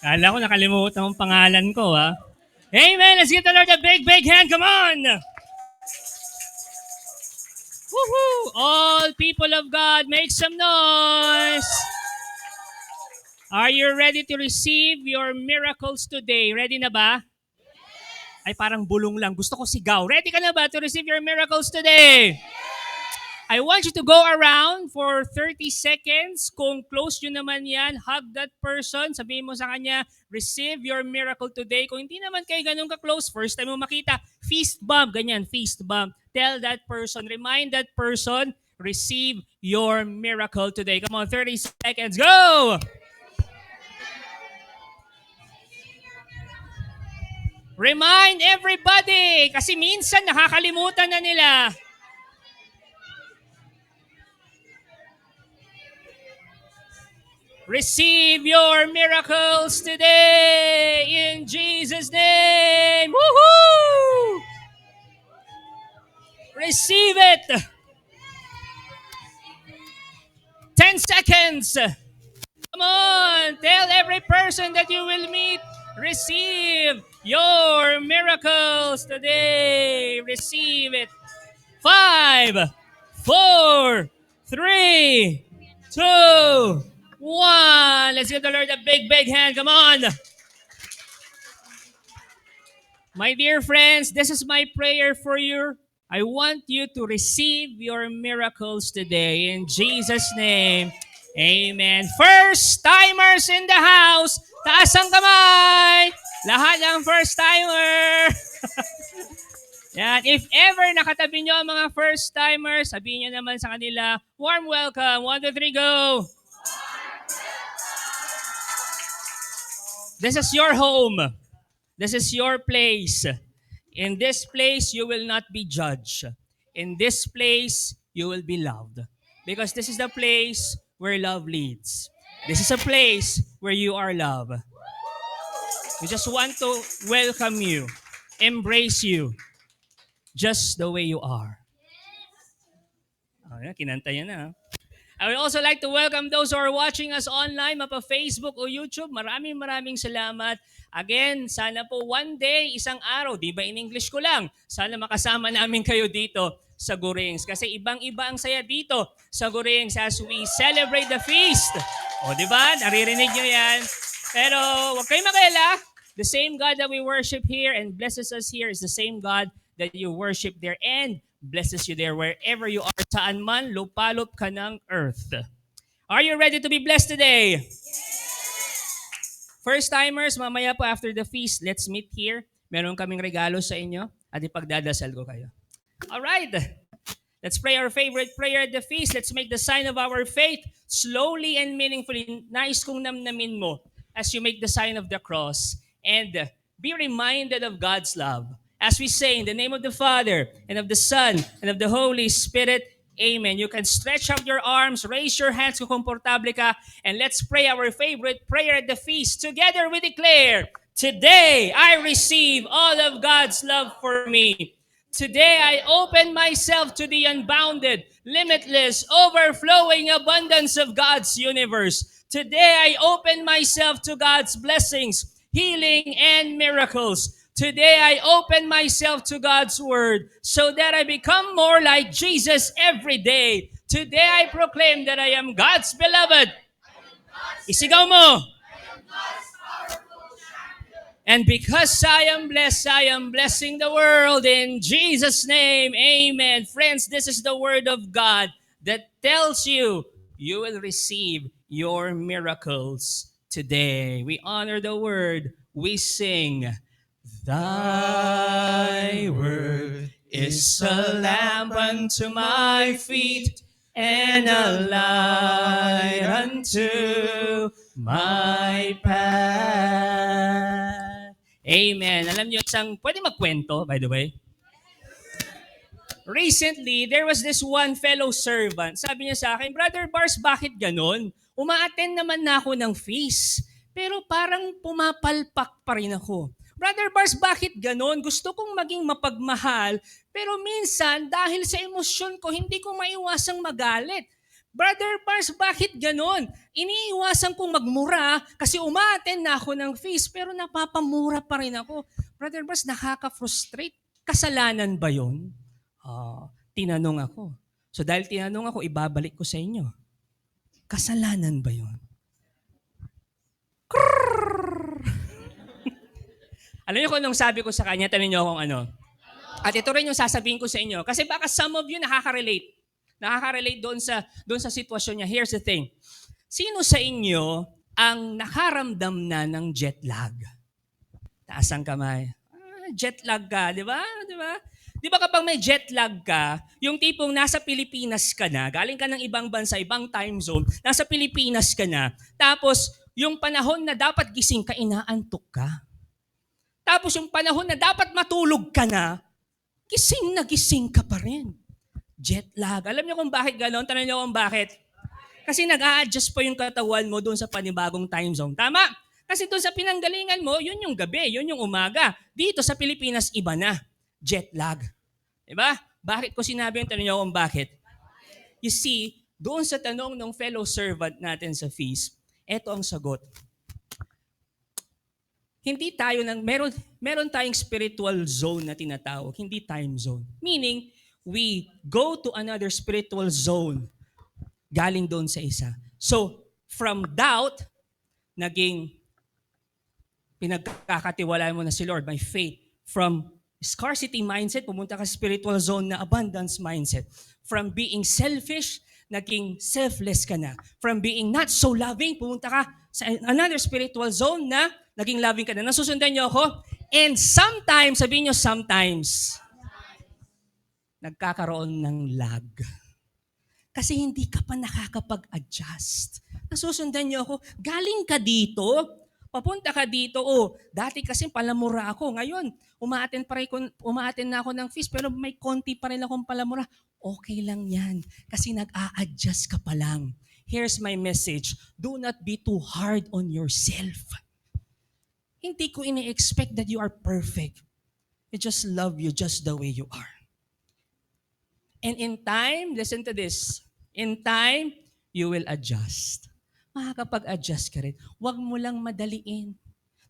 Kala ko nakalimutan ang pangalan ko, ha? Amen! Let's give the Lord a big, big hand. Come on! Woohoo! All people of God, make some noise! Are you ready to receive your miracles today? Ready na ba? Ay, parang bulong lang. Gusto ko sigaw. Ready ka na ba to receive your miracles today? I want you to go around for 30 seconds. Kung close nyo naman yan, hug that person. Sabihin mo sa kanya, receive your miracle today. Kung hindi naman kayo ganun ka-close, first time mo makita, fist bump. Ganyan, fist bump. Tell that person, remind that person, receive your miracle today. Come on, 30 seconds. Go! Remind everybody. Kasi minsan nakakalimutan na nila. Receive your miracles today in Jesus' name. Woohoo! Receive it. 10 seconds. Come on. Tell every person that you will meet, receive your miracles today. Receive it. 5, 4, 3, 2, 1. Let's give the Lord a big, big hand. Come on. My dear friends, this is my prayer for you. I want you to receive your miracles today in Jesus' name. Amen. First timers in the house, taas ang kamay. Lahat ng first timer. Yan. If ever nakatabi nyo ang mga first timers, sabihin nyo naman sa kanila, warm welcome. 1, 2, 3, go. This is your home. This is your place. In this place, you will not be judged. In this place, you will be loved. Because this is the place where love leads. This is a place where you are loved. We just want to welcome you, embrace you, just the way you are. Oh, kinanta yan na. I would also like to welcome those who are watching us online, mapa Facebook o YouTube. Maraming salamat. Again, sana po one day, isang araw, di ba in English ko lang, sana makasama namin kayo dito sa Gurings. Kasi ibang-iba ang saya dito sa Gurings as we celebrate the feast. O di ba? Naririnig nyo yan. Pero huwag kayong mag-alala. The same God that we worship here and blesses us here is the same God that you worship there and blesses you there wherever you are. Saan man, lupalop ka ng earth. Are you ready to be blessed today? First timers, mamaya po after the feast, let's meet here. Meron kaming regalo sa inyo at ipagdadasal ko kayo. Alright, let's pray our favorite prayer at the feast. Let's make the sign of our faith slowly and meaningfully. Nais kong namnamin mo as you make the sign of the cross and be reminded of God's love. As we say, in the name of the Father, and of the Son, and of the Holy Spirit, Amen. You can stretch out your arms, raise your hands kung komportable ka, and let's pray our favorite prayer at the feast. Together we declare, today I receive all of God's love for me. Today I open myself to the unbounded, limitless, overflowing abundance of God's universe. Today I open myself to God's blessings, healing, and miracles. Today, I open myself to God's Word so that I become more like Jesus every day. Today, I proclaim that I am God's beloved. Isigaw mo. And because I am blessing the world in Jesus' name. Amen. Friends, this is the Word of God that tells you you will receive your miracles today. We honor the Word. We sing, Thy word is a lamp unto my feet and a light unto my path. Amen. Alam niyo, pwede magkwento, by the way? Recently, there was this one fellow servant. Sabi niya sa akin, Brother Bars, bakit ganon? Uma-attend naman na ako ng feast, pero parang pumapalpak pa rin ako. Brother Bars, bakit ganon? Gusto kong maging mapagmahal, pero minsan dahil sa emosyon ko, hindi ko maiwasang magalit. Brother Pars, bakit ganon? Iniiwasan kong magmura kasi umaten na ako ng fees pero napapamura pa rin ako. Brother Pars, nakaka-frustrate. Kasalanan ba yun? Tinanong ako. So dahil tinanong ako, ibabalik ko sa inyo. Kasalanan ba yun? Alam niyo kung anong sabi ko sa kanya, tanong niyo kung ano. At ito rin yung sasabihin ko sa inyo. Kasi baka some of you nakaka-relate. Nakaka-relate doon sa sitwasyon niya. Here's the thing. Sino sa inyo ang nakaramdam na ng jet lag? Taas ang kamay. Jet lag ka, di ba? Di ba? Di ba kapag may jet lag ka, yung tipong nasa Pilipinas ka na, galing ka ng ibang bansa, ibang time zone, nasa Pilipinas ka na, tapos yung panahon na dapat gising ka, inaantok ka. Tapos yung panahon na dapat matulog ka na, gising ka pa rin. Jet lag. Alam niyo kung bakit gano'n? Tanong niyo kung bakit? Kasi nag-a-adjust pa yung katawan mo doon sa panibagong time zone. Tama? Kasi doon sa pinanggalingan mo, yun yung gabi, yun yung umaga. Dito sa Pilipinas, iba na. Jet lag. Diba? Bakit ko sinabi yung tanong niyo kung bakit? You see, doon sa tanong ng fellow servant natin sa feast, eto ang sagot. Hindi tayo meron tayong spiritual zone na tinatawag, hindi time zone. Meaning, we go to another spiritual zone galing doon sa isa. So, from doubt, naging pinagkakatiwalaan mo na si Lord by faith. From scarcity mindset, pumunta ka sa spiritual zone na abundance mindset. From being selfish, naging selfless ka na. From being not so loving, pumunta ka sa another spiritual zone na naging loving ka na. Nasusundan niyo ako? And sometimes, sabihin niyo sometimes, nagkakaroon ng lag. Kasi hindi ka pa nakakapag-adjust. Nasusundan niyo ako? Galing ka dito, papunta ka dito, dati kasi palamura ako. Ngayon, umaaten na ako ng fees, pero may konti pa rin akong palamura. Okay lang yan. Kasi nag-a-adjust ka pa lang. Here's my message. Do not be too hard on yourself. Hindi ko ini-expect that you are perfect. I just love you just the way you are. And in time, listen to this, in time, you will adjust. Makakapag-adjust ka rin. Huwag mo lang madaliin.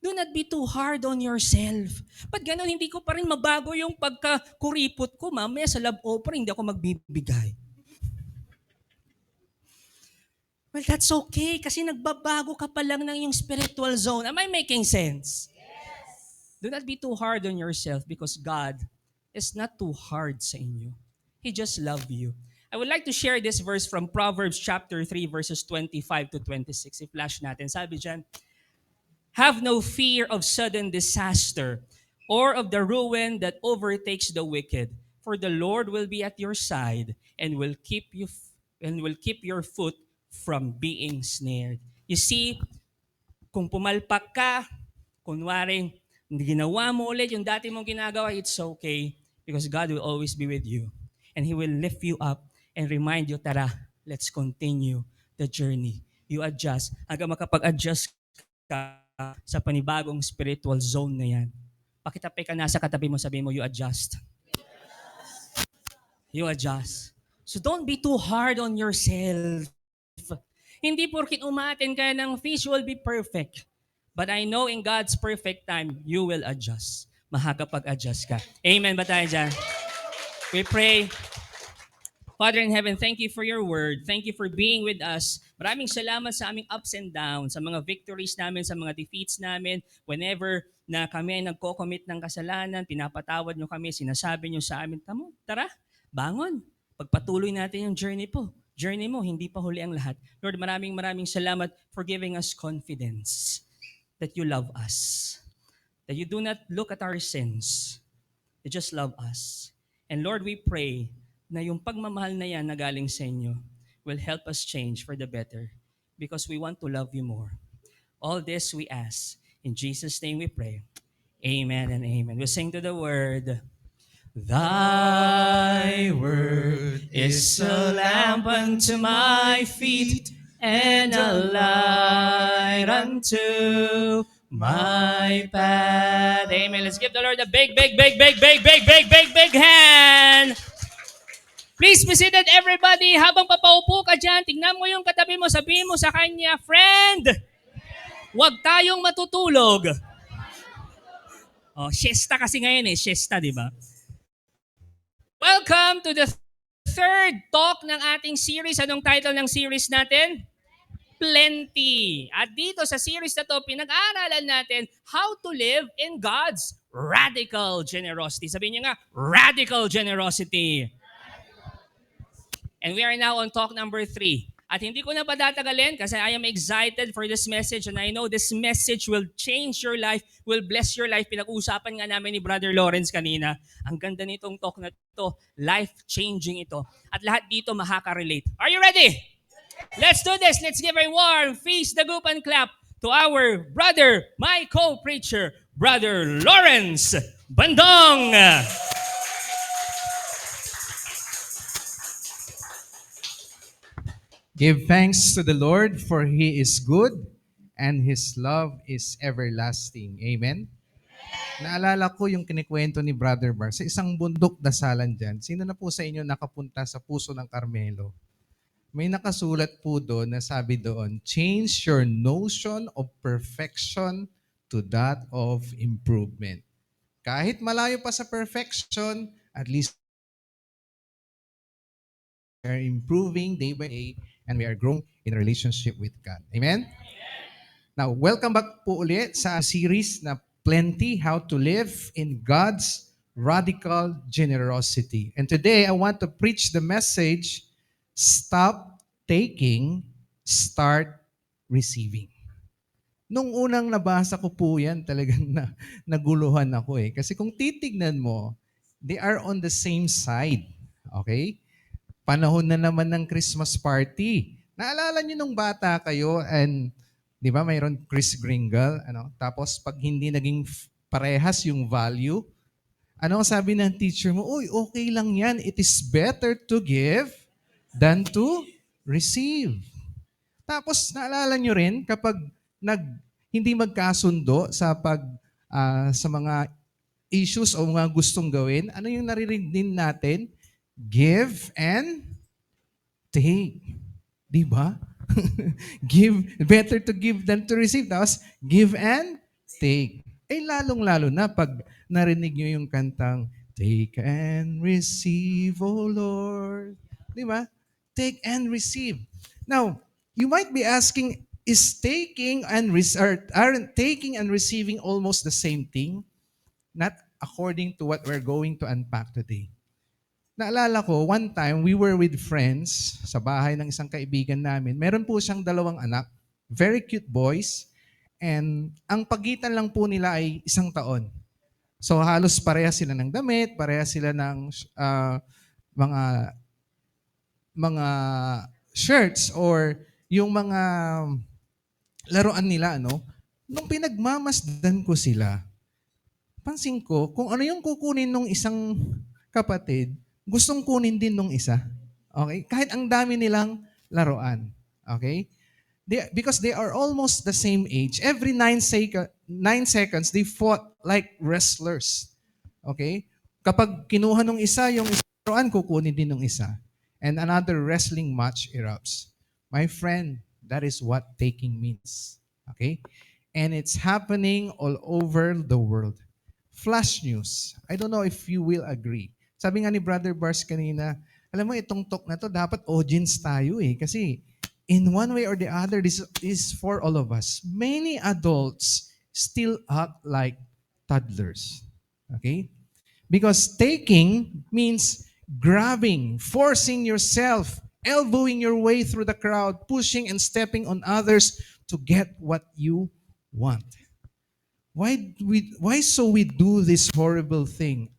Do not be too hard on yourself. Pag ganun, hindi ko pa rin mabago yung pagkakuripot ko, mamaya sa love offering, hindi ako magbibigay. Well, that's okay kasi nagbabago ka pa lang ng yung spiritual zone. Am I making sense? Yes. Do not be too hard on yourself because God is not too hard sa inyo. He just loves you. I would like to share this verse from Proverbs chapter 3 verses 25 to 26. I-flash natin. Sabi dyan, have no fear of sudden disaster or of the ruin that overtakes the wicked, for the Lord will be at your side and will keep your foot from being snared. You see, kung pumalpak ka, kunwaring ginawa mo ulit yung dati mong ginagawa, it's okay because God will always be with you. And He will lift you up and remind you, tara, let's continue the journey. You adjust. Hanggang makapag-adjust ka sa panibagong spiritual zone na yan. Pakitabi ka na sa katabi mo, sabihin mo, you adjust. You adjust. So don't be too hard on yourself. Hindi porkit umaten ka ng feast, you will be perfect. But I know in God's perfect time, you will adjust. Makakapag-adjust ka. Amen ba tayo dyan? We pray. Father in heaven, thank you for your word. Thank you for being with us. Maraming salamat sa aming ups and downs, sa mga victories namin, sa mga defeats namin. Whenever na kami ay nagko-commit ng kasalanan, pinapatawad nyo kami, sinasabi nyo sa amin, tara, bangon. Pagpatuloy natin yung journey mo, hindi pa huli ang lahat. Lord, maraming salamat for giving us confidence that you love us. That you do not look at our sins. You just love us. And Lord, we pray na yung pagmamahal na yan na galing sa inyo will help us change for the better because we want to love you more. All this we ask. In Jesus' name we pray. Amen and amen. We'll sing to the word. Thy word is a lamp unto my feet and a light unto my path. Amen. Let's give the Lord a big hand. Please be seated everybody. Habang papaupo ka dyan, tingnan mo yung katabi mo, sabihin mo sa kanya, friend, huwag tayong matutulog. Oh, siesta kasi ngayon siesta, di ba? Welcome to the third talk ng ating series. Anong title ng series natin? Plenty. At dito sa series na to, pinag-aaralan natin how to live in God's radical generosity. Sabihin niyo nga, radical generosity. And we are now on talk number 3. At hindi ko na patatagalin kasi I am excited for this message and I know this message will change your life, will bless your life. Pinag-uusapan nga namin ni Brother Lawrence kanina. Ang ganda nitong talk na to, life-changing ito. At lahat dito makaka-relate. Are you ready? Let's do this. Let's give a warm feast, dagup, and clap to our brother, my co-preacher, Brother Lawrence Bandong. Give thanks to the Lord, for He is good, and His love is everlasting. Amen? Naalala ko yung kinikwento ni Brother Bar sa isang bundok dasalan dyan. Sino na po sa inyo nakapunta sa puso ng Carmelo? May nakasulat po doon na sabi doon, change your notion of perfection to that of improvement. Kahit malayo pa sa perfection, at least we are improving day by day and we are growing in a relationship with God. Amen? Now, welcome back po ulit sa series na Plenty, How to Live in God's Radical Generosity. And today, I want to preach the message, Stop Taking, Start Receiving. Nung unang nabasa ko po yan, talagang naguluhan ako eh. Kasi kung titignan mo, they are on the same side. Okay? Panahon na naman ng Christmas party. Naalala niyo nung bata kayo and 'di ba mayroon Kris Kringle, tapos pag hindi naging parehas yung value, ano ang sabi ng teacher mo? Uy, okay lang 'yan. It is better to give than to receive. Tapos naalala niyo rin kapag hindi magkasundo sa mga issues o mga gustong gawin, ano yung naririnig din natin? Give and take. Di ba? Better to give than to receive. Tapos, give and take. Lalong-lalo na pag narinig nyo yung kantang, Take and receive, O Lord. Di ba? Take and receive. Now, you might be asking, is taking and aren't taking and receiving almost the same thing? Not according to what we're going to unpack today. Naalala ko, one time, we were with friends sa bahay ng isang kaibigan namin. Meron po siyang 2 anak, very cute boys, and ang pagitan lang po nila ay 1 taon. So halos parehas sila ng damit, parehas sila ng mga shirts or yung mga laruan nila, nung pinagmamasdan ko sila, pansin ko, kung ano yung kukunin nung isang kapatid, gustong kunin din nung isa. Okay? Kahit ang dami nilang laruan. Okay? Because they are almost the same age. Every 9 seconds, they fought like wrestlers. Okay? Kapag kinuha nung isa, yung isang laruan, kukunin din nung isa. And another wrestling match erupts. My friend, that is what taking means. Okay? And it's happening all over the world. Flash news. I don't know if you will agree. Sabi nga ni Brother Bars kanina, alam mo itong talk na to, dapat audience tayo eh. Kasi in one way or the other, this is for all of us. Many adults still act like toddlers. Okay? Because taking means grabbing, forcing yourself, elbowing your way through the crowd, pushing and stepping on others to get what you want. Why so we do this horrible thing?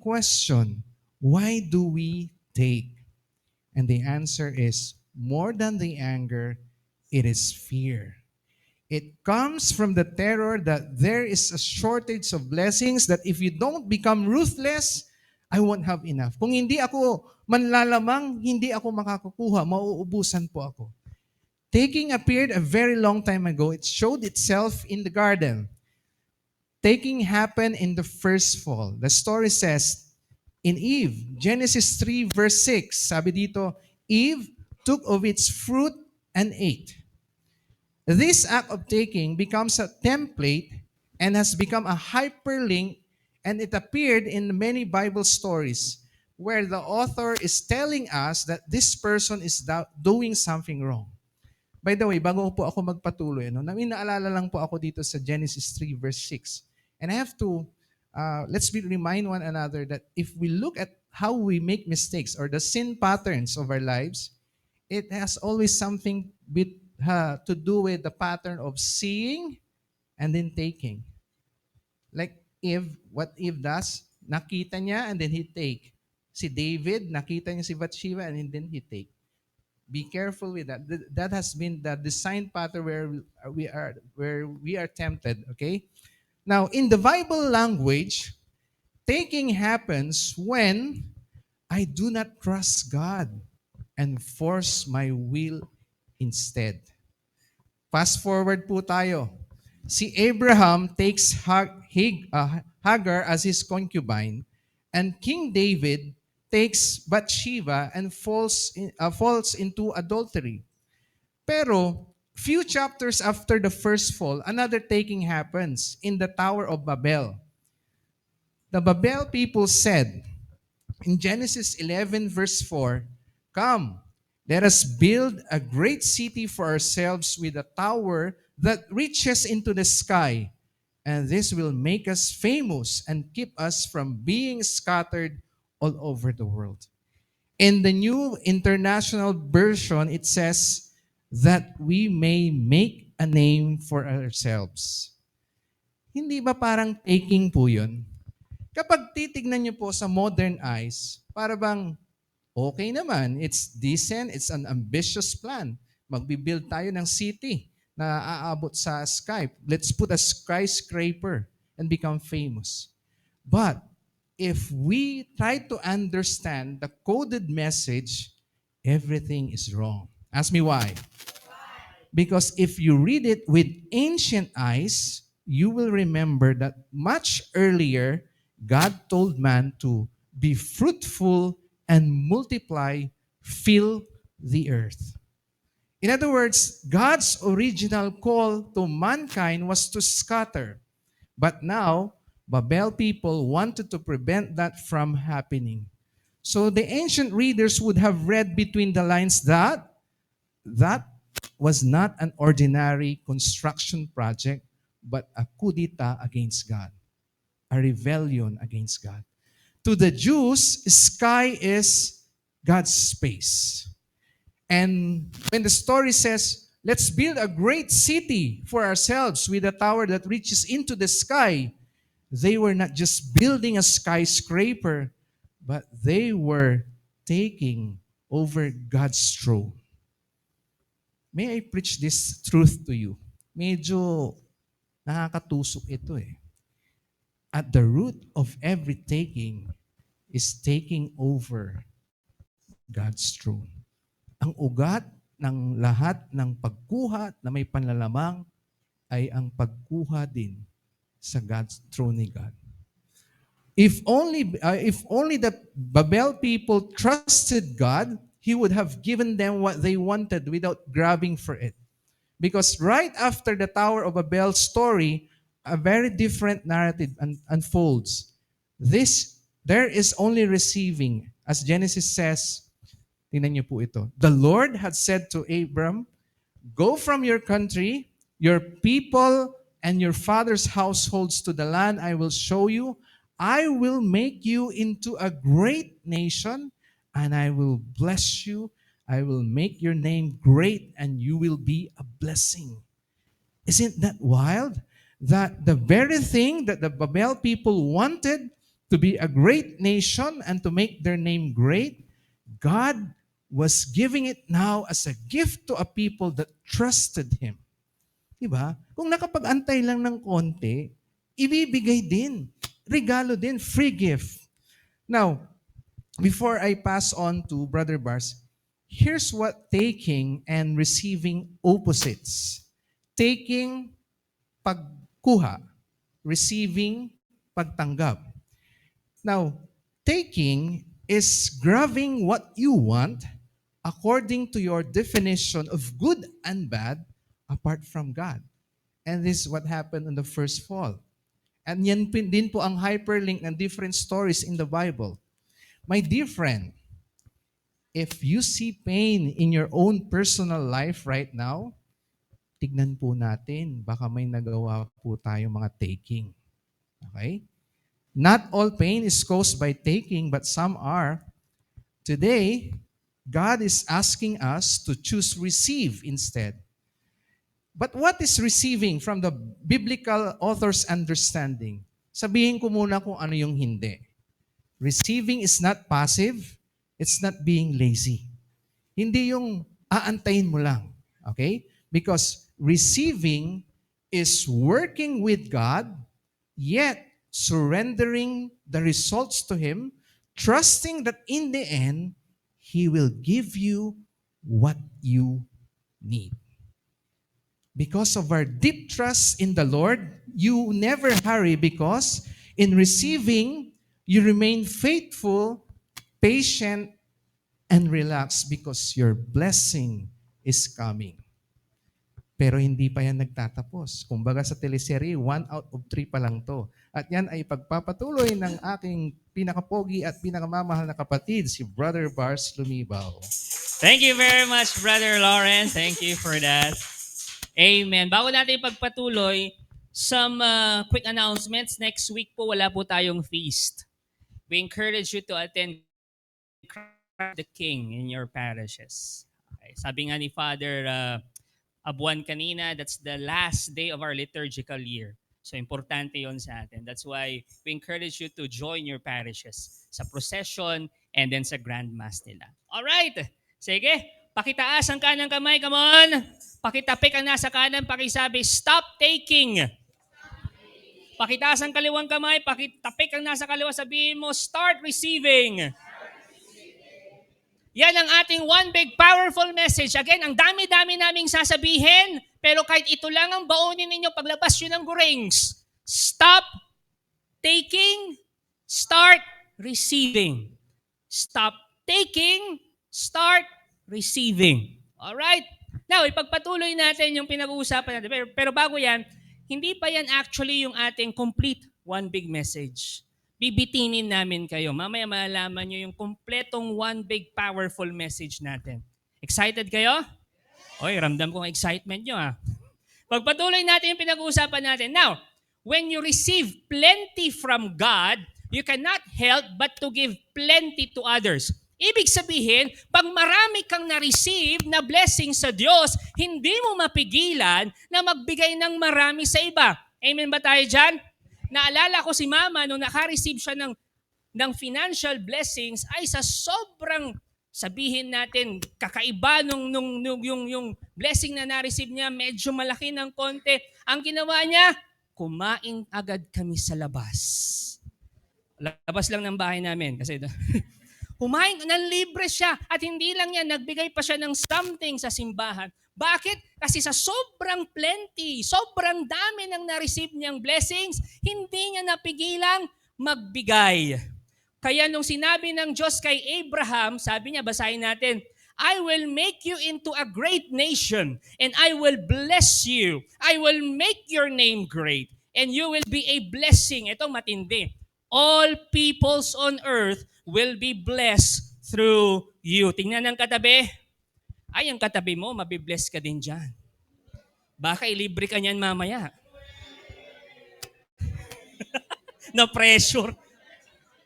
Question, why do we take? And the answer is, more than the anger, it is fear. It comes from the terror that there is a shortage of blessings, that if you don't become ruthless, I won't have enough. Kung hindi ako manlalamang, hindi ako makakakuha, mauubusan po ako. Taking appeared a very long time ago. It showed itself in the garden. Taking happened in the first fall. The story says, in Eve. Genesis 3 verse 6, sabi dito, Eve took of its fruit and ate. This act of taking becomes a template and has become a hyperlink, and it appeared in many Bible stories where the author is telling us that this person is doing something wrong. By the way, bago po ako magpatuloy, may naalala lang po ako dito sa Genesis 3 verse 6. And I have to, remind one another that if we look at how we make mistakes or the sin patterns of our lives, it has always something to do with the pattern of seeing and then taking. Like what Eve does, nakita niya and then he take. Si David, nakita niya si Bathsheba and then he take. Be careful with that. That has been the design pattern where we are tempted, okay? Now, in the Bible language, taking happens when I do not trust God and force my will instead. Fast forward po tayo. Si Abraham takes Hagar as his concubine, and King David takes Bathsheba and falls into adultery. Pero few chapters after the first fall, another taking happens in the Tower of Babel. The Babel people said in Genesis 11 verse 4, "Come, let us build a great city for ourselves with a tower that reaches into the sky, and this will make us famous and keep us from being scattered all over the world." In the New International Version, it says that we may make a name for ourselves. Hindi ba parang taking po yun? Kapag titignan niyo po sa modern eyes, para bang okay naman, it's decent, it's an ambitious plan. Magbibuild tayo ng city na aabot sa sky. Let's put a skyscraper and become famous. But if we try to understand the coded message, everything is wrong. Ask me why. Because if you read it with ancient eyes, you will remember that much earlier, God told man to be fruitful and multiply, fill the earth. In other words, God's original call to mankind was to scatter. But now, Babel people wanted to prevent that from happening. So the ancient readers would have read between the lines that was not an ordinary construction project, but a coup d'etat against God, a rebellion against God. To the Jews, sky is God's space. And when the story says, let's build a great city for ourselves with a tower that reaches into the sky, they were not just building a skyscraper, but they were taking over God's throne. May I preach this truth to you? Medyo nakakatusok ito eh. At the root of every taking is taking over God's throne. Ang ugat ng lahat ng pagkuha na may panlalamang ay ang pagkuha din sa God's throne ni God. If only the Babel people trusted God, He would have given them what they wanted without grabbing for it. Because right after the Tower of Babel story, a very different narrative unfolds. There is only receiving, as Genesis says. Tingnan niyo po ito. The Lord had said to Abram, "Go from your country, your people, and your father's households to the land I will show you. I will make you into a great nation, and I will bless you. I will make your name great, and you will be a blessing." Isn't that wild? That the very thing that the Babel people wanted, to be a great nation and to make their name great, God was giving it now as a gift to a people that trusted Him. Diba? Kung nakapag-antay lang ng konti, ibibigay din. Regalo din, free gift. Now, before I pass on to Brother Bars, here's what taking and receiving opposites. Taking, pagkuha. Receiving, pagtanggap. Now, taking is grabbing what you want according to your definition of good and bad apart from God. And this is what happened in the first fall. And yan din po ang hyperlink ng different stories in the Bible. My dear friend, if you see pain in your own personal life right now, tignan po natin, baka may nagawa po tayo mga taking. Okay? Not all pain is caused by taking, but some are. Today, God is asking us to choose receive instead. But what is receiving from the biblical author's understanding? Sabihin ko muna kung ano yung hindi. Receiving is not passive. It's not being lazy. Hindi yung aantayin mo lang. Okay? Because receiving is working with God, yet surrendering the results to Him, trusting that in the end, He will give you what you need. Because of our deep trust in the Lord, you never hurry because in receiving, you remain faithful, patient, and relaxed because your blessing is coming. Pero hindi pa yan nagtatapos. Kumbaga sa teleserye, 1 out of 3 pa lang to. At yan ay pagpapatuloy ng aking pinakapogi at pinakamamahal na kapatid, si Brother Bars Lumibaw. Thank you very much, Brother Lawrence. Thank you for that. Amen. Bago natin pagpatuloy, some quick announcements. Next week po, wala po tayong feast. We encourage you to attend the King in your parishes. Okay. Sabi nga ni Father Abuan kanina, that's the last day of our liturgical year. So, importante yon sa atin. That's why we encourage you to join your parishes sa procession and then sa Grand Mass nila. Alright. Sige. Pakitaas ang kanang kamay. Come on. Pakitapik ang nasa kanan. Pakisabi, stop taking. Pakitaas ang kaliwang kamay. Pakitapik ang nasa kaliwa. Sabihin mo, start receiving. Yan ang ating one big powerful message. Again, ang dami-dami naming sasabihin, pero kahit ito lang ang baunin ninyo paglabas yun ng gurings. Stop taking, start receiving. Stop taking, start receiving. Alright? Now, ipagpatuloy natin yung pinag-uusapan natin. Pero bago yan, hindi pa yan actually yung ating complete one big message. Bibitinin namin kayo. Mamaya malalaman nyo yung kompletong one big powerful message natin. Excited kayo? Oy, ramdam ko ang excitement nyo ha. Pagpatuloy natin yung pinag-uusapan natin. Now, when you receive plenty from God, you cannot help but to give plenty to others. Ibig sabihin, pag marami kang na-receive na blessing sa Diyos, hindi mo mapigilan na magbigay ng marami sa iba. Amen ba tayo dyan? Naalala ko si Mama nung naka-receive siya ng financial blessings ay sa sobrang sabihin natin kakaiba yung blessing na na-receive niya, medyo malaki ng konti. Ang ginawa niya, kumain agad kami sa labas. Labas lang ng bahay namin kasi kumain, nanlibre siya at hindi lang yan, nagbigay pa siya ng something sa simbahan. Bakit? Kasi sa sobrang plenty, sobrang dami ng na-receive niyang blessings, hindi niya napigilang magbigay. Kaya nung sinabi ng Diyos kay Abraham, sabi niya, basahin natin, I will make you into a great nation and I will bless you. I will make your name great and you will be a blessing. Ito matindi. All peoples on earth will be blessed through you. Tingnan ng katabi. Ay, ang katabi mo, mabibless ka din dyan. Baka ilibre ka niyan mamaya. No pressure.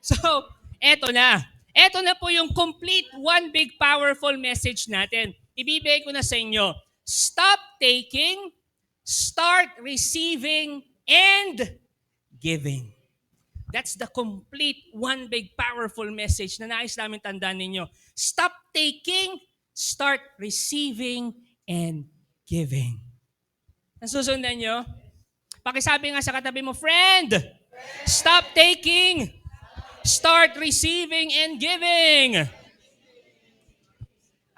So, eto na. Eto na po yung complete one big powerful message natin. Ibibigay ko na sa inyo. Stop taking, start receiving, and giving. That's the complete one big powerful message na nais namin tandaan ninyo. Stop taking, start receiving, and giving. Nasusundan nyo? Pakisabi nga sa katabi mo, friend, stop taking, start receiving, and giving.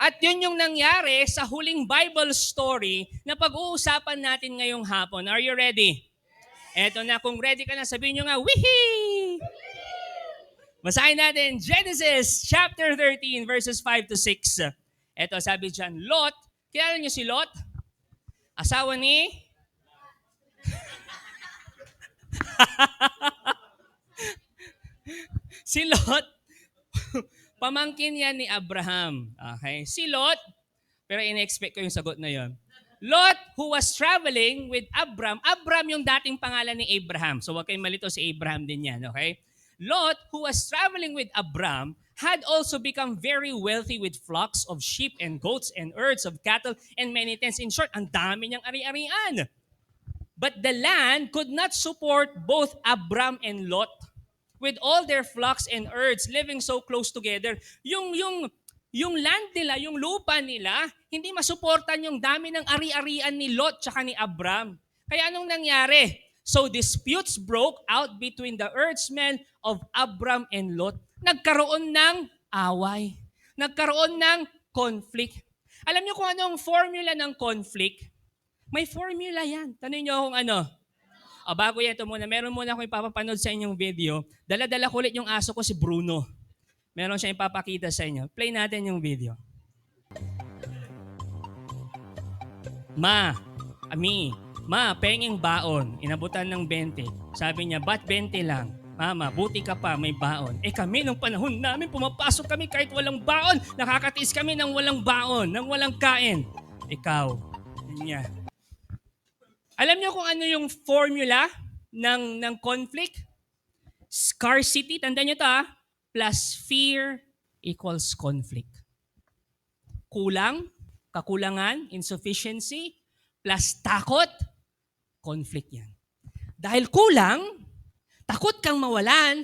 At yun yung nangyari sa huling Bible story na pag-uusapan natin ngayong hapon. Are you ready? Eto na, kung ready ka na, sabihin nyo nga, wihee! Basahin natin Genesis chapter 13 verses 5 to 6. Ito sabi dyan, Lot, kilala niyo si Lot? Asawa ni? Si Lot, pamangkin yan ni Abraham. Okay? Si Lot, pero in-expect ko yung sagot na yon. Lot, who was traveling with Abram. Abram yung dating pangalan ni Abraham. So huwag kayong malito, si Abraham din yan. Okay? Lot, who was traveling with Abram, had also become very wealthy with flocks of sheep and goats and herds of cattle and many tents. In short, ang dami niyang ari-arian. But the land could not support both Abram and Lot with all their flocks and herds living so close together. Yung land nila, yung lupa nila, hindi masuportan yung dami ng ari-arian ni Lot tsaka ni Abram. Kaya anong nangyari? So disputes broke out between the herdsmen of Abram and Lot. Nagkaroon ng away. Nagkaroon ng conflict. Alam niyo kung anong formula ng conflict? May formula yan. Tanungin niyo kung ano. Bago yan ito muna, meron muna akong ipapapanood sa inyong video. Dala-dala ko ulit yung aso ko si Bruno. Meron siya ipapakita sa inyo. Play natin yung video. Ma, penging baon. Inabutan ng 20. Sabi niya, ba't 20 lang? Mama, buti ka pa, may baon. Kami nung panahon namin, pumapasok kami kahit walang baon. Nakakatiis kami ng walang baon, ng walang kain. Ikaw, niya. Alam niyo kung ano yung formula ng conflict? Scarcity, tandaan niyo ito plus fear equals conflict. Kulang, kakulangan, insufficiency, plus takot, conflict yan. Dahil kulang, takot kang mawalan,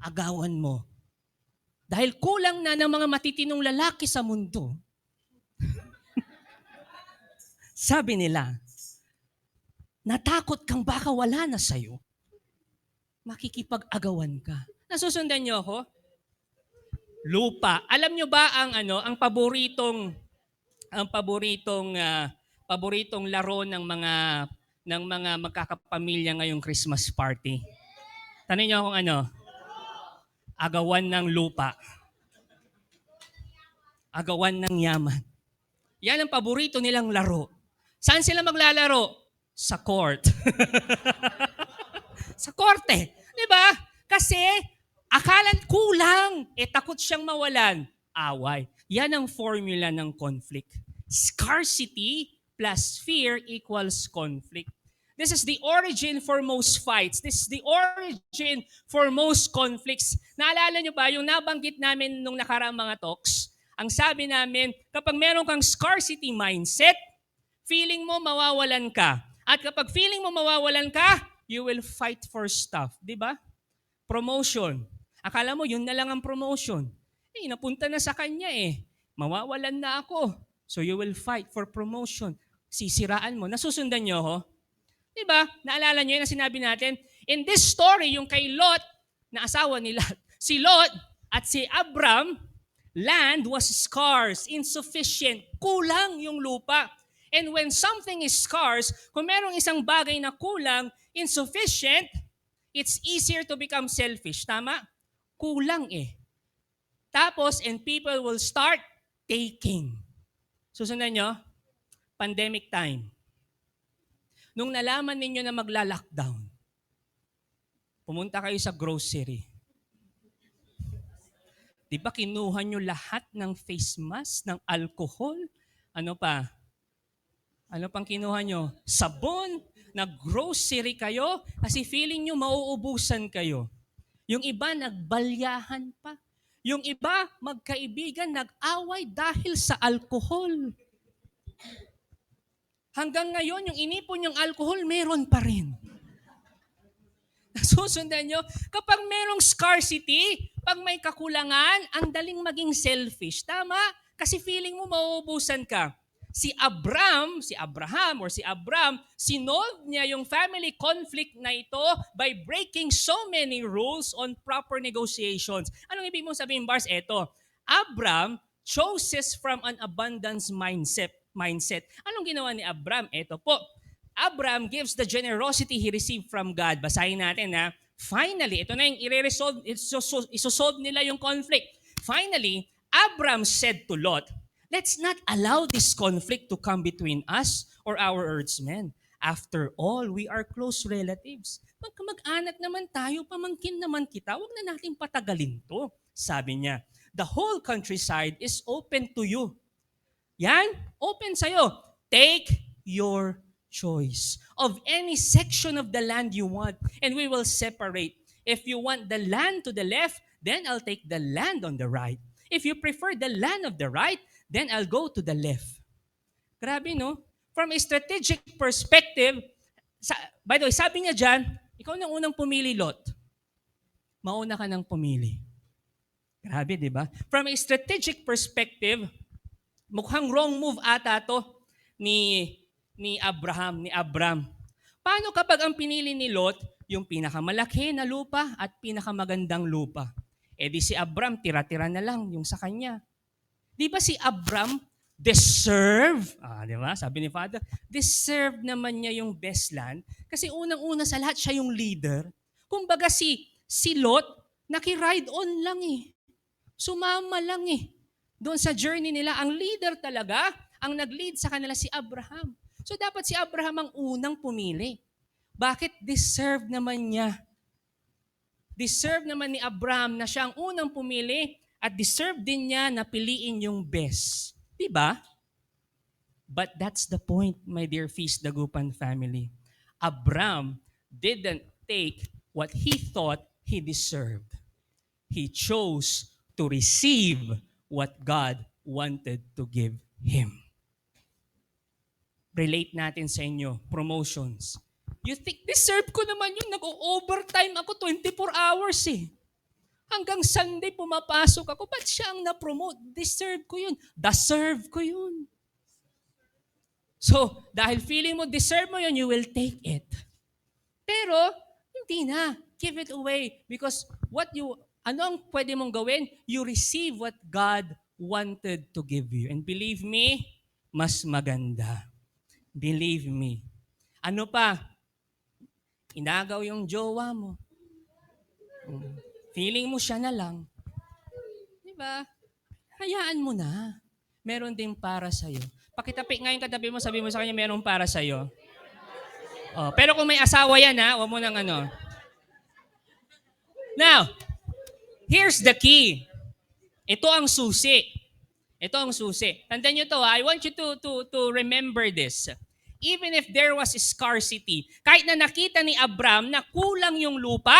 agawan mo. Dahil kulang na ng mga matitinong lalaki sa mundo, sabi nila, natakot kang baka wala na sa'yo, makikipag-agawan ka. Nasusundan niyo ako? Lupa. Alam niyo ba ang paboritong laro ng mga magkakapamilya ngayong Christmas party? Tanungin niyo kung ano? Agawan ng lupa. Agawan ng yaman. Yan ang paborito nilang laro. Saan sila maglalaro? Sa court. Sa korte. Di ba? Kasi akalan kulang. Takot siyang mawalan. Away. Yan ang formula ng conflict. Scarcity plus fear equals conflict. This is the origin for most fights. This is the origin for most conflicts. Naalala niyo ba yung nabanggit namin nung nakaraang mga talks? Ang sabi namin, kapag meron kang scarcity mindset, feeling mo mawawalan ka. At kapag feeling mo mawawalan ka, you will fight for stuff. Di ba? Promotion. Akala mo, yun na lang ang promotion. Napunta na sa kanya Mawawalan na ako. So you will fight for promotion. Sisiraan mo. Nasusundan niyo ho? Di ba? Naalala niyo yun na sinabi natin? In this story, yung kay Lot, na asawa ni Lot, si Lot at si Abram, land was scarce, insufficient, kulang yung lupa. And when something is scarce, kung merong isang bagay na kulang, insufficient, it's easier to become selfish. Tama? Kulang Tapos, and people will start taking. Susundan nyo? Pandemic time. Nung nalaman ninyo na magla-lockdown, pumunta kayo sa grocery. Di ba kinuha nyo lahat ng face mask, ng alcohol? Ano pa? Ano pang kinuha nyo? Sabon. Nag-grocery kayo kasi feeling nyo mauubusan kayo. Yung iba nagbalyahan pa. Yung iba magkaibigan nag-away dahil sa alcohol. Hanggang ngayon, yung inipon yung alcohol, meron pa rin. Nasusundan nyo? Kapag merong scarcity, pag may kakulangan, ang daling maging selfish. Tama? Kasi feeling mo mauubusan ka. Si Abram, sinolve niya yung family conflict na ito by breaking so many rules on proper negotiations. Anong ibig mong sabihin, Bars? Eto, Abram chooses from an abundance mindset. Anong ginawa ni Abram? Eto po, Abram gives the generosity he received from God. Basahin natin Finally, ito na yung i-resolve, isosolve nila yung conflict. Finally, Abram said to Lot, let's not allow this conflict to come between us or our herdsmen. After all, we are close relatives. Magkamag-anak naman tayo, pamangkin naman kita, huwag na natin patagalin to. Sabi niya, the whole countryside is open to you. Yan, open sa'yo. Take your choice of any section of the land you want, and we will separate. If you want the land to the left, then I'll take the land on the right. If you prefer the land of the right, then I'll go to the left. Grabe, no? From a strategic perspective, by the way, sabi niya dyan, ikaw nang unang pumili, Lot. Mauna ka nang pumili. Grabe, di ba? From a strategic perspective, mukhang wrong move ata to ni Abram. Paano kapag ang pinili ni Lot, yung pinakamalaki na lupa at pinakamagandang lupa? Eh di si Abram, tira-tira na lang yung sa kanya. Di ba si Abram deserve? Di ba? Sabi ni Father, deserve naman niya yung best land kasi unang-una sa lahat siya yung leader. Kumbaga si Lot, naki-ride on lang eh. Sumama lang eh. Doon sa journey nila, ang leader talaga, ang nag-lead sa kanila si Abraham. So dapat si Abraham ang unang pumili. Bakit? Deserve naman niya. Deserve naman ni Abraham na siya ang unang pumili at deserve din niya na piliin yung best. Diba? But that's the point, my dear Feast Dagupan family. Abraham didn't take what he thought he deserved. He chose to receive what God wanted to give him. Relate natin sa inyo, promotions. You think, deserve ko naman yun. Nag-overtime ako 24 hours eh. Hanggang Sunday pumapasok ako. Ba't siya ang na-promote? Deserve ko yun. Deserve ko yun. So, dahil feeling mo, deserve mo yun, you will take it. Pero, hindi na. Give it away. Because ano ang pwede mong gawin? You receive what God wanted to give you. And believe me, mas maganda. Believe me. Ano pa? Inagaw yung jowa mo. Feeling mo siya na lang. Diba? Hayaan mo na. Meron din para sa'yo. Pakitapi ngayon katabi mo, sabi mo sa kanya, meron para sa'yo. Oh, pero kung may asawa yan, huwag mo nang ano. Now, here's the key. Ito ang susi. Ito ang susi. Tandaan nyo to, I want you to remember this. Even if there was scarcity, kahit na nakita ni Abram na kulang yung lupa,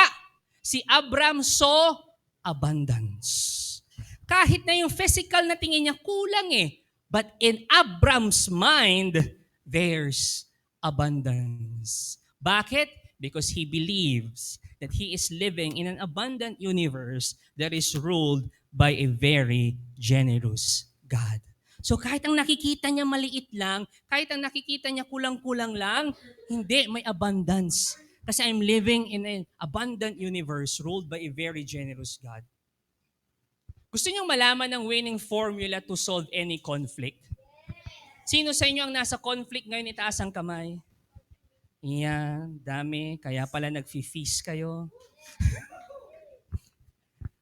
si Abram saw abundance. Kahit na yung physical na tingin niya kulang eh, but in Abram's mind, there's abundance. Bakit? Because he believes that he is living in an abundant universe that is ruled by a very generous God. So kahit ang nakikita niya maliit lang, kahit ang nakikita niya kulang-kulang lang, hindi, may abundance. Kasi I'm living in an abundant universe ruled by a very generous God. Gusto niyo malaman ang winning formula to solve any conflict? Sino sa inyo ang nasa conflict ngayon, itaas ang kamay? Yan, dami. Kaya pala nag-feast kayo.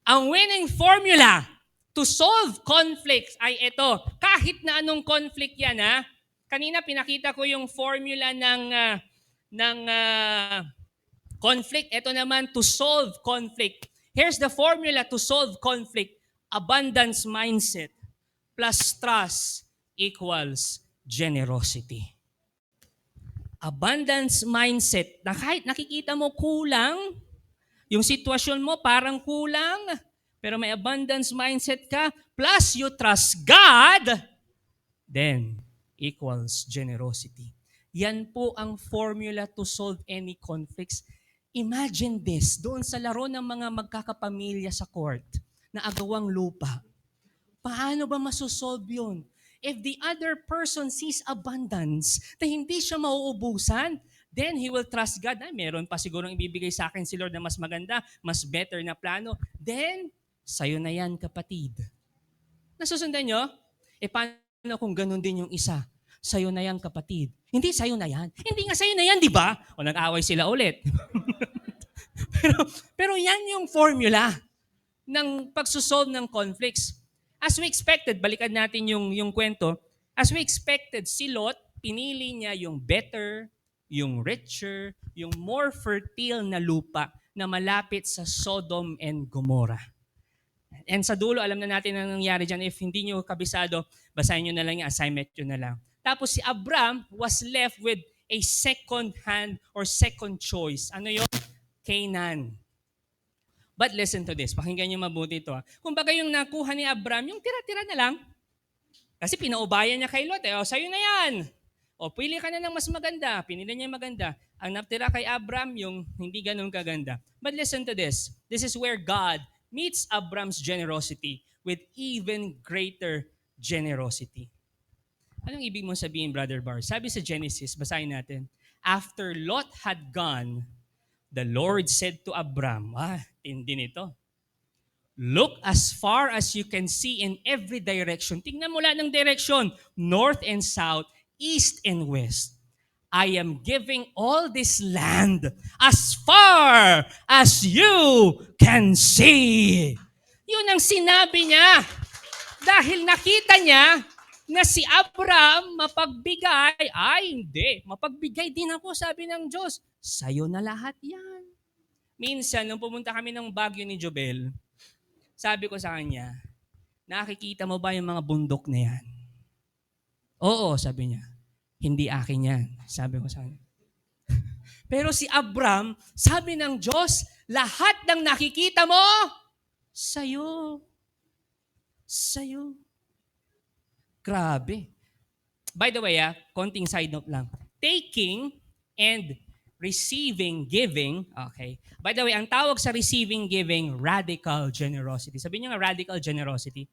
Ang winning formula to solve conflicts ay ito. Kahit na anong conflict yan, Kanina pinakita ko yung formula ng conflict. Ito naman, to solve conflict. Here's the formula to solve conflict. Abundance mindset plus trust equals generosity. Abundance mindset na kahit nakikita mo kulang, yung sitwasyon mo parang kulang, pero may abundance mindset ka, plus you trust God, then equals generosity. Yan po ang formula to solve any conflicts. Imagine this, doon sa laro ng mga magkakapamilya sa court na agawang lupa. Paano ba masosolve yun? If the other person sees abundance na hindi siya mauubusan, then he will trust God. Meron pa sigurong ibibigay sa akin si Lord na mas maganda, mas better na plano. Then, sa'yo na yan, kapatid. Nasusundan nyo? Paano kung ganun din yung isa? Sa'yo na yan, kapatid. Hindi sa'yo na yan. Hindi nga sa'yo na yan, di ba? O nag-away sila ulit. Pero yan yung formula ng pagsusolve ng conflicts. As we expected, balikan natin yung kwento, as we expected, si Lot, pinili niya yung better, yung richer, yung more fertile na lupa na malapit sa Sodom and Gomorrah. And sa dulo, alam na natin ang nangyari dyan. If hindi nyo kabisado, basahin nyo na lang yung assignment nyo na lang. Tapos si Abram was left with a second hand or second choice. Ano yun? Canaan. But listen to this. Pakinggan nyo mabuti ito. Kumbaga yung nakuha ni Abram, yung tira-tira na lang. Kasi pinaubayan niya kay Lot. O, sa'yo na yan. O, pili ka na ng mas maganda. Pinili niya yung maganda. Ang natira kay Abram, yung hindi ganun kaganda. But listen to this. This is where God meets Abram's generosity with even greater generosity. Anong ibig mong sabihin, Brother Bar? Sabi sa Genesis, basahin natin. After Lot had gone, the Lord said to Abram, tindi nito. Look as far as you can see in every direction. Tingnan mo lahat ng direction, north and south, east and west. I am giving all this land as far as you can see. Yun ang sinabi niya. Dahil nakita niya na si Abraham mapagbigay. Ay, hindi. Mapagbigay din ako, sabi ng Diyos. Sa'yo na lahat yan. Minsan, nung pumunta kami ng Baguio ni Jobel, sabi ko sa kanya, nakikita mo ba yung mga bundok na yan? Oo, sabi niya. Hindi akin yan, sabi ko sa kanya. Pero si Abram, sabi ng Diyos, lahat ng nakikita mo, sa'yo. Sa'yo. Grabe. By the way, konting side note lang. Taking and receiving, giving, okay. By the way, ang tawag sa receiving, giving, radical generosity. Sabihin niyo nga, radical generosity.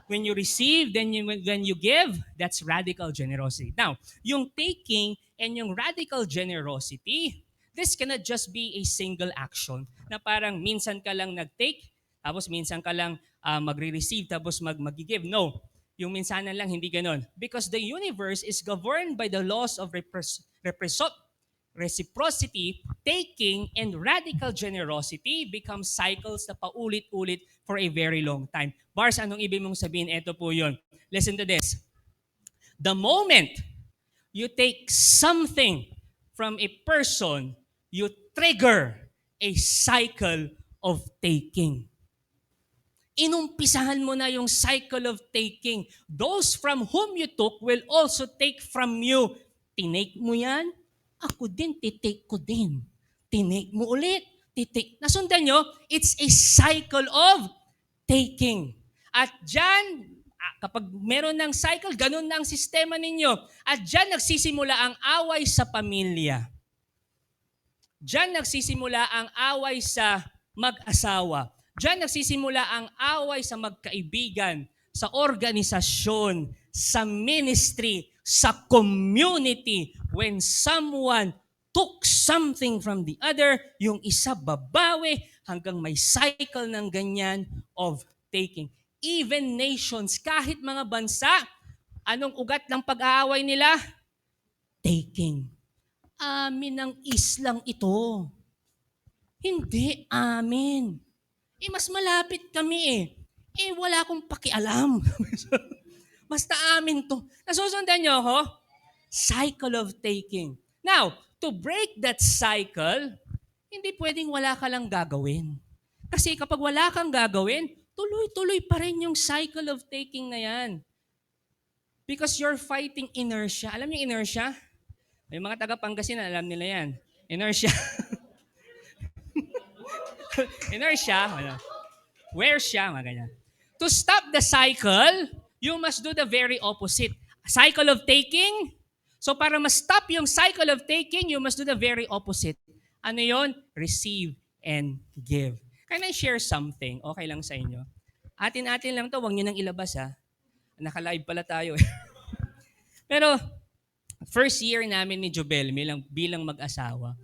When you receive, then when you give, that's radical generosity. Now, yung taking and yung radical generosity, this cannot just be a single action na parang minsan ka lang nag-take, tapos minsan ka lang magre-receive, tapos mag-give. No, yung minsanan lang, hindi ganon. Because the universe is governed by the laws of reciprocity, taking, and radical generosity become cycles na paulit-ulit for a very long time. Bars, anong ibig mong sabihin? Ito po yun. Listen to this. The moment you take something from a person, you trigger a cycle of taking. Inumpisahan mo na yung cycle of taking. Those from whom you took will also take from you. Tinake mo yan, ako din, titake ko din. Tinake mo ulit, titake. Nasundan nyo? It's a cycle of taking. At dyan, kapag meron ng cycle, ganun na ang sistema ninyo. At dyan nagsisimula ang away sa pamilya. Dyan nagsisimula ang away sa mag-asawa. Dyan nagsisimula ang away sa magkaibigan, sa organisasyon, sa ministry, sa community. When someone took something from the other, yung isa babawi hanggang may cycle ng ganyan of taking. Even nations, kahit mga bansa, anong ugat ng pag-aaway nila? Taking. Amin ang islang ito. Hindi amin. Mas malapit kami wala akong pakialam. Basta amin to. Nasusundan niyo ako? Cycle of taking. Now, to break that cycle, hindi pwedeng wala ka lang gagawin. Kasi kapag wala kang gagawin, tuloy-tuloy pa rin yung cycle of taking na yan. Because you're fighting inertia. Alam niyo inertia? May mga taga-Pangasinan, alam nila yan. Inertia. Inertia. Where siya? Mga ganyan. To stop the cycle, you must do the very opposite. Cycle of taking. So para ma-stop yung cycle of taking, you must do the very opposite. Ano yon? Receive and give. Can I share something? Okay lang sa inyo? Atin-atin lang to, huwag nyo nang ilabas ha. Naka-live pala tayo. Pero first year namin ni Jobel bilang mag-asawa,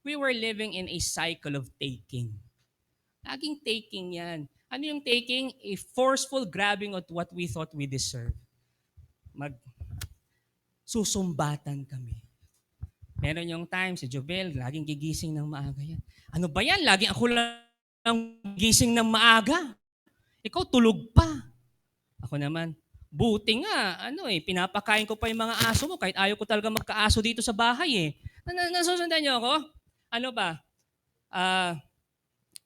we were living in a cycle of taking. Laging taking yan. Ano yung taking? A forceful grabbing at what we thought we deserve. Susumbatan kami. Meron yung time, si Jobel, laging gigising ng maaga yan. Ano ba yan? Laging ako lang gising ng maaga. Ikaw tulog pa. Ako naman, buti nga, pinapakain ko pa yung mga aso mo kahit ayaw ko talaga magkaaso dito sa bahay eh. Nasusundan niyo ako? Ano ba? Ah,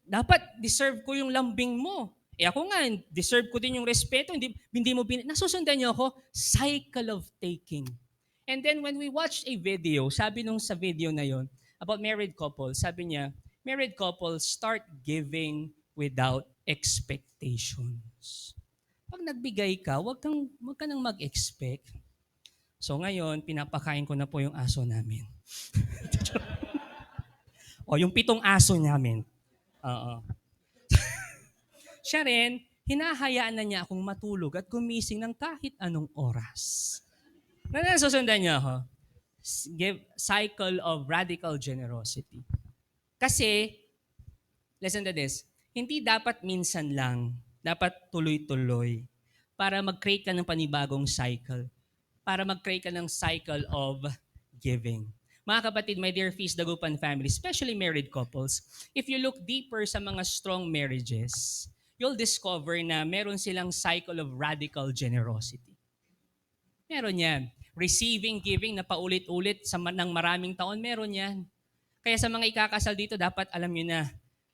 dapat deserve ko yung lambing mo. Ako nga, deserve ko din yung respeto. Hindi mo nasusundan niyo ako? Cycle of taking. And then when we watched a video, sabi nung sa video na yon about married couples, sabi niya, married couples start giving without expectations. Pag nagbigay ka, wag ka nang mag-expect. So ngayon, pinapakain ko na po yung aso namin. O yung 7 aso namin. Oo. Siya rin, hinahayaan na niya akong matulog at gumising ng kahit anong oras. Nasusundan niya ako? Cycle of radical generosity. Kasi, listen to this, hindi dapat minsan lang, dapat tuloy-tuloy para mag-create ka ng panibagong cycle. Para mag-create ka ng cycle of giving. Mga kapatid, my dear Feast Dagupan family, especially married couples, if you look deeper sa mga strong marriages, you'll discover na meron silang cycle of radical generosity. Meron yan. Receiving, giving na paulit-ulit ng maraming taon, meron yan. Kaya sa mga ikakasal dito, dapat alam nyo na,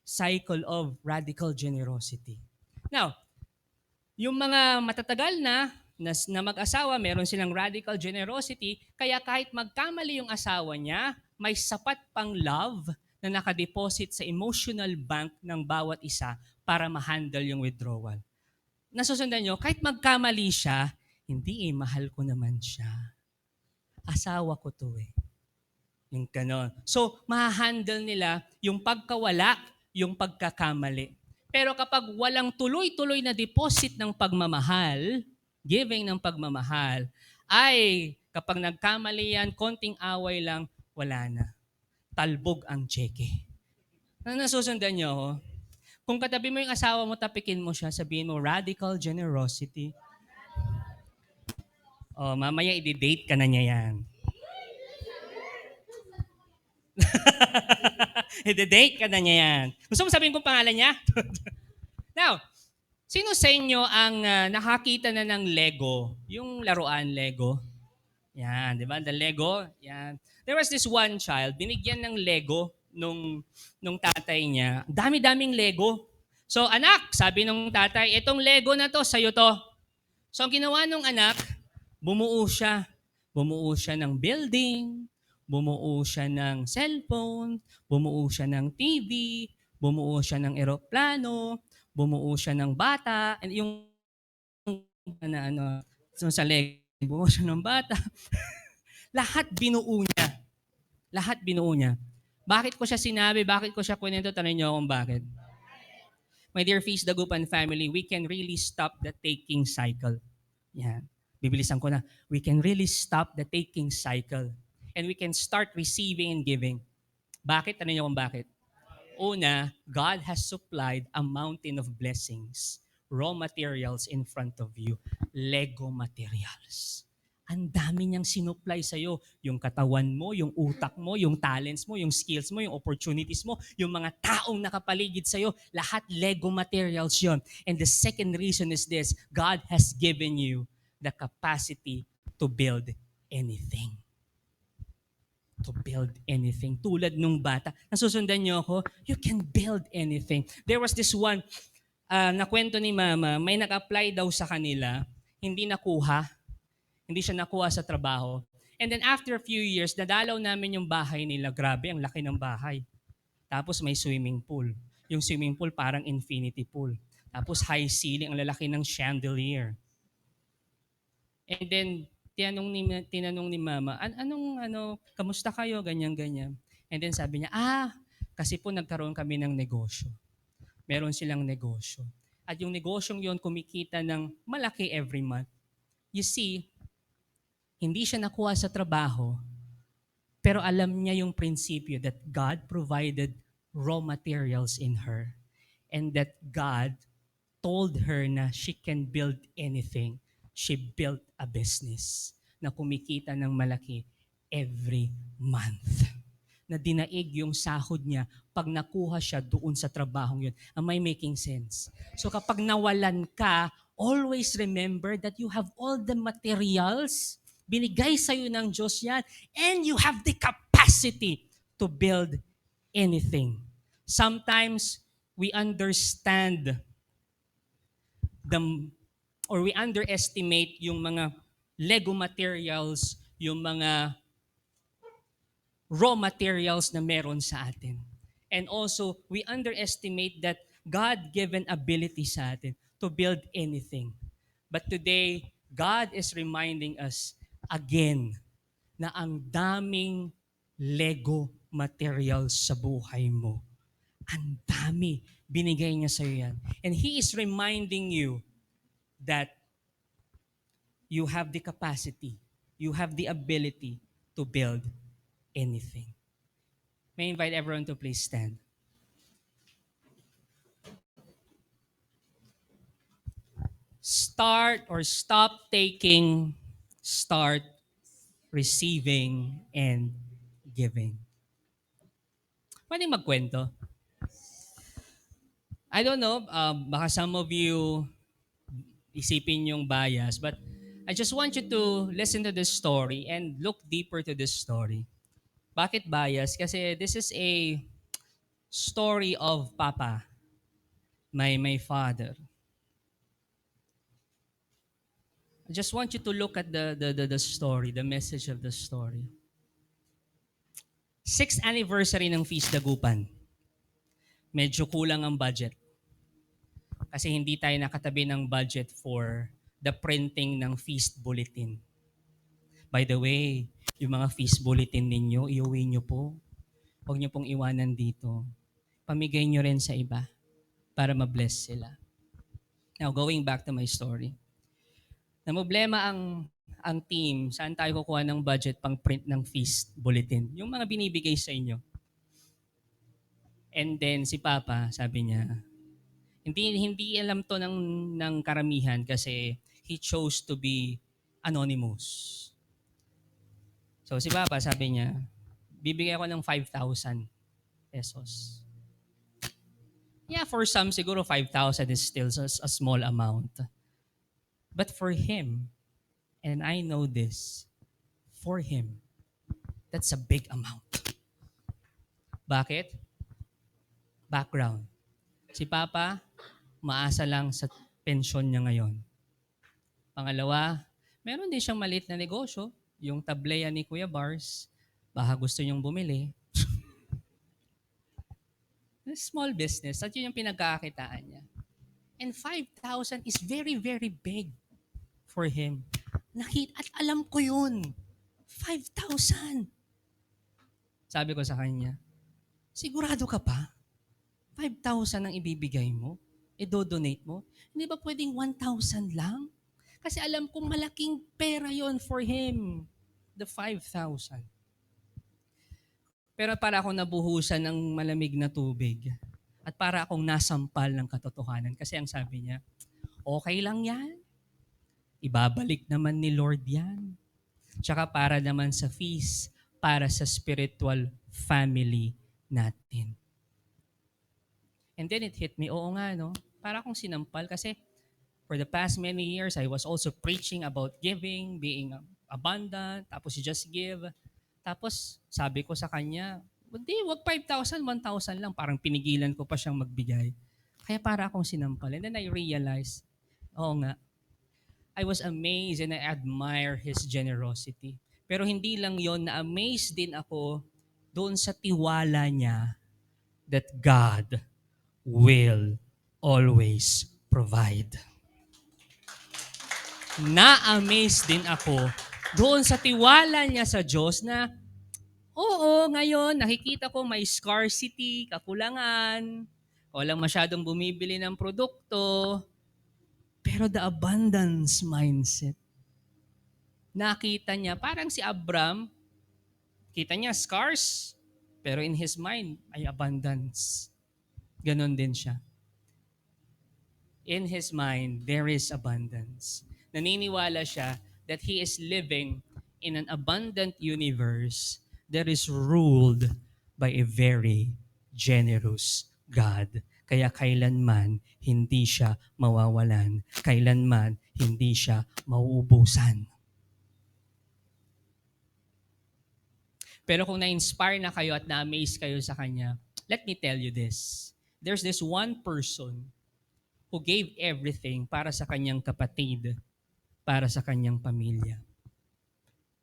cycle of radical generosity. Now, yung mga matatagal na mag-asawa, meron silang radical generosity, kaya kahit magkamali yung asawa niya, may sapat pang love na nakadeposit sa emotional bank ng bawat isa para ma-handle yung withdrawal. Nasusundan nyo, kahit magkamali siya, hindi mahal ko naman siya. Asawa ko to eh. Yung ganon. So, ma-handle nila yung pagkawala, yung pagkakamali. Pero kapag walang tuloy-tuloy na deposit ng pagmamahal, giving ng pagmamahal, ay kapag nagkamali yan, konting away lang, wala na. Talbog ang tseke. Nasusundan nyo ako? Kung katabi mo yung asawa mo, tapikin mo siya, sabihin mo, radical generosity. Oh, mamaya i-date ka na niya yan. I-date ka na niya yan. Gusto mo sabihin kong pangalan niya? Now, sino sa inyo ang nakakita na ng Lego? Yung laruan Lego? Yan, di ba? The Lego. Yan. There was this one child, binigyan ng Lego nung tatay niya. Dami-daming Lego. So, anak, sabi nung tatay, itong Lego na to, sa'yo to. So, ang ginawa nung anak, bumuo siya. Bumuo siya ng building, bumuo siya ng cellphone, bumuo siya ng TV, bumuo siya ng eroplano, bumuo siya ng bata, and yung so sa leg, bumuo siya ng bata. Lahat binuo niya. Lahat binuo niya. Bakit ko siya sinabi? Bakit ko siya kwento? Tanong niyo kung bakit. My dear Feast Dagupan family, we can really stop the taking cycle. Yan. Bibilisan ko na. We can really stop the taking cycle. And we can start receiving and giving. Bakit? Tanong niyo kung bakit. Una, God has supplied a mountain of blessings, raw materials in front of you, Lego materials. Ang dami niyang sinupply sa'yo. Yung katawan mo, yung utak mo, yung talents mo, yung skills mo, yung opportunities mo, yung mga taong nakapaligid sa'yo, lahat Lego materials yon. And the second reason is this, God has given you the capacity to build anything. To build anything. Tulad nung bata. Nasusundan niyo ako? You can build anything. There was this one, nakwento ni Mama, may nag-apply daw sa kanila, hindi nakuha. Hindi siya nakuha sa trabaho. And then after a few years, nadalaw namin yung bahay nila. Grabe, ang laki ng bahay. Tapos may swimming pool. Yung swimming pool parang infinity pool. Tapos high ceiling, ang lalaki ng chandelier. And then, tinanong ni Mama, kamusta kayo? Ganyan. And then sabi niya, kasi po nagkaroon kami ng negosyo. Meron silang negosyo. At yung negosyong yon kumikita ng malaki every month. You see, hindi siya nakuha sa trabaho, pero alam niya yung prinsipyo that God provided raw materials in her and that God told her na she can build anything. She built a business na kumikita ng malaki every month. Na dinaig yung sahod niya pag nakuha siya doon sa trabahong yun. Am I making sense? So kapag nawalan ka, always remember that you have all the materials. Binigay sa'yo ng Diyos yan. And you have the capacity to build anything. Sometimes we understand the or we underestimate yung mga Lego materials, yung mga raw materials na meron sa atin. And also, we underestimate that God-given ability sa atin to build anything. But today, God is reminding us again na ang daming Lego materials sa buhay mo. Ang dami. Binigay niya sa iyo yan. And He is reminding you that you have the capacity, you have the ability to build anything. May I invite everyone to please stand. Start or stop taking, start receiving and giving. Pwede magkwento? I don't know, baka some of you isipin yung bias, but I just want you to listen to this story and look deeper to this story. Bakit bias? Kasi this is a story of Papa, my father. I just want you to look at the story, the message of the story. 6th anniversary ng Feast Dagupan. Medyo kulang ang budget. Kasi hindi tayo nakatabi ng budget for the printing ng Feast Bulletin. By the way, yung mga Feast Bulletin ninyo, iuwi nyo po. Huwag nyo pong iwanan dito. Pamigay nyo rin sa iba para ma-bless sila. Now, going back to my story. Namblema ang team, saan tayo kukuha ng budget pang print ng Feast Bulletin? Yung mga binibigay sa inyo. And then si Papa, sabi niya, hindi alam to ng karamihan kasi he chose to be anonymous. So si Papa, sabi niya, bibigay ako ng 5,000 pesos. Yeah, for some, siguro 5,000 is still a small amount. But for him, and I know this, for him, that's a big amount. Bakit? Background. Si Papa, maasa lang sa pensyon niya ngayon. Pangalawa, meron din siyang maliit na negosyo, yung tableya ni Kuya Bars, baka gusto niyong bumili. Small business, at yun yung pinagkakakitaan niya. And 5,000 is very, very big for him. At alam ko yun. 5,000. Sabi ko sa kanya, sigurado ka pa? 5,000 ang ibibigay mo? I-donate mo? Hindi ba pwedeng 1,000 lang? Kasi alam kong malaking pera yon for him. The 5,000. Pero para akong nabuhusan ng malamig na tubig. At para akong nasampal ng katotohanan. Kasi ang sabi niya, okay lang yan. Ibabalik naman ni Lord yan. Tsaka para naman sa feast, para sa spiritual family natin. And then it hit me, oo nga, no? Para akong sinampal kasi for the past many years, I was also preaching about giving, being abundant, tapos you just give. Tapos sabi ko sa kanya, hindi, wag 5,000, 1,000 lang. Parang pinigilan ko pa siyang magbigay. Kaya para akong sinampal. And then I realized, oo nga, I was amazed and I admire His generosity. Pero hindi lang yon, na-amazed din ako doon sa tiwala niya that God will always provide. Na-amazed din ako doon sa tiwala niya sa Diyos na, oo, ngayon nakikita ko may scarcity, kakulangan, walang masyadong bumibili ng produkto, pero the abundance mindset. Nakita niya, parang si Abram, kita niya scarce, pero in his mind ay abundance. Ganon din siya. In his mind, there is abundance. Naniniwala siya that he is living in an abundant universe that is ruled by a very generous God. Kaya kailanman hindi siya mawawalan. Kailanman hindi siya mauubusan. Pero kung na-inspire na kayo at na-amaze kayo sa Kanya, let me tell you this. There's this one person who gave everything para sa kanyang kapatid, para sa kanyang pamilya.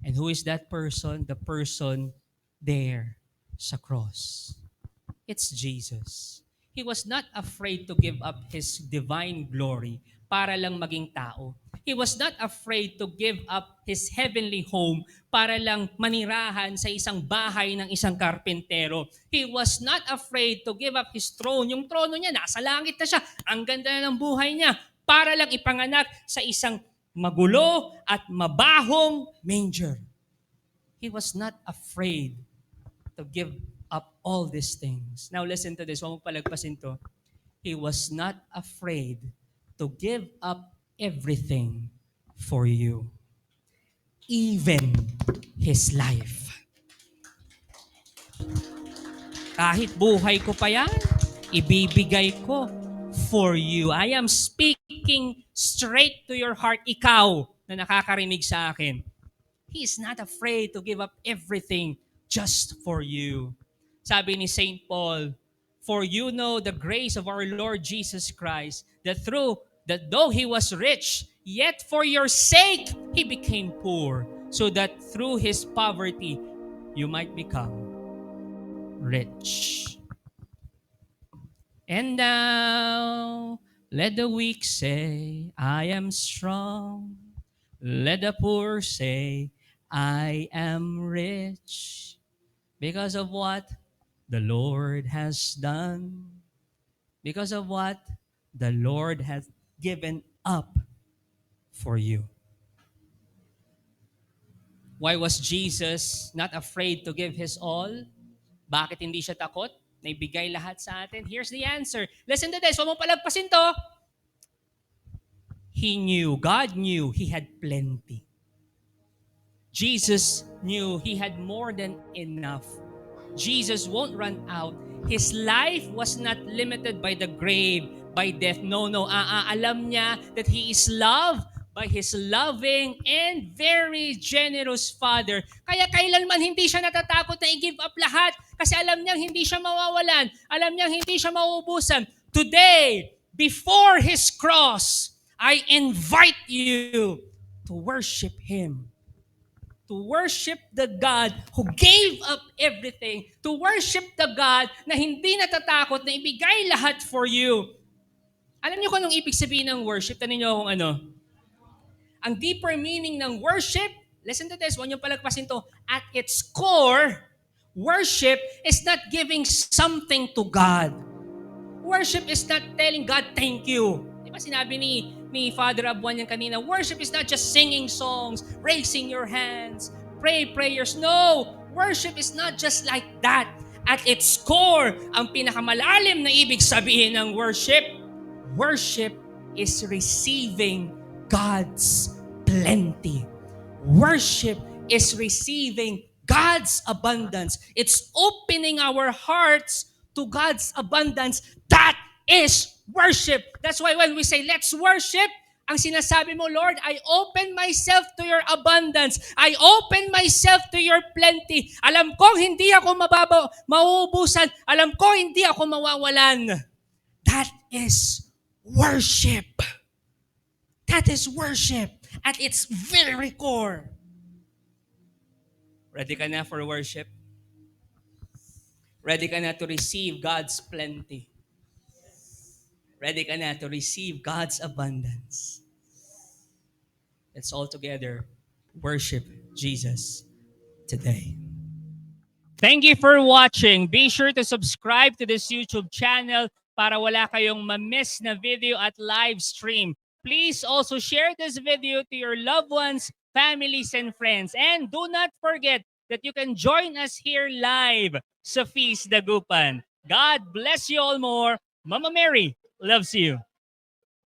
And who is that person? The person there sa cross. It's Jesus. He was not afraid to give up His divine glory para lang maging tao. He was not afraid to give up His heavenly home para lang manirahan sa isang bahay ng isang karpentero. He was not afraid to give up His throne. Yung trono niya, nasa langit na siya. Ang ganda na ng buhay niya para lang ipanganak sa isang magulo at mabahong manger. He was not afraid to give up all these things. Now listen to this. Huwag mo palagpasin to. He was not afraid to give up everything for you. Even His life. Kahit buhay ko pa yan, ibibigay ko for you. I am speaking straight to your heart, ikaw na nakakarinig sa akin. He is not afraid to give up everything just for you. Sabi ni St. Paul, for you know the grace of our Lord Jesus Christ, that though He was rich, yet for your sake He became poor, so that through His poverty you might become rich. And now, let the weak say, I am strong. Let the poor say, I am rich. Because of what the Lord has done. Because of what the Lord has given up for you. Why was Jesus not afraid to give His all? Bakit hindi siya takot na ibigay lahat sa atin? Here's the answer. Listen to this. Huwag mo palagpasin to. He knew, God knew He had plenty. Jesus knew He had more than enough. Jesus won't run out. His life was not limited by the grave, by death. No. Alam niya that He is loved by His loving and very generous Father. Kaya kailanman hindi siya natatakot na i-give up lahat kasi alam niyang hindi siya mawawalan. Alam niyang hindi siya mauubusan. Today, before His cross, I invite you to worship Him. To worship the God who gave up everything. To worship the God na hindi natatakot na ibigay lahat for you. Alam niyo kung anong ibig sabihin ng worship? Tanin niyo kung ano. Ang deeper meaning ng worship, listen to this, huwag niyo palagpasin to, at its core, worship is not giving something to God. Worship is not telling God, thank you. Di ba sinabi ni Father Abuan yan kanina, worship is not just singing songs, raising your hands, pray prayers. No, worship is not just like that. At its core, ang pinakamalalim na ibig sabihin ng worship is receiving God's plenty. Worship is receiving God's abundance. It's opening our hearts to God's abundance. That is worship. That's why when we say, let's worship, ang sinasabi mo, Lord, I open myself to your abundance. I open myself to your plenty. Alam ko, hindi ako mauubusan. Alam ko, hindi ako mawawalan. That is worship. That is worship at its very core. Ready ka na for worship? Ready ka na to receive God's plenty? Ready ka na to receive God's abundance? Let's all together worship Jesus today. Thank you for watching. Be sure to subscribe to this YouTube channel para wala kayong ma-miss na video at live stream. Please also share this video to your loved ones, families, and friends. And do not forget that you can join us here live sa Feast Dagupan. God bless you all more. Mama Mary loves you.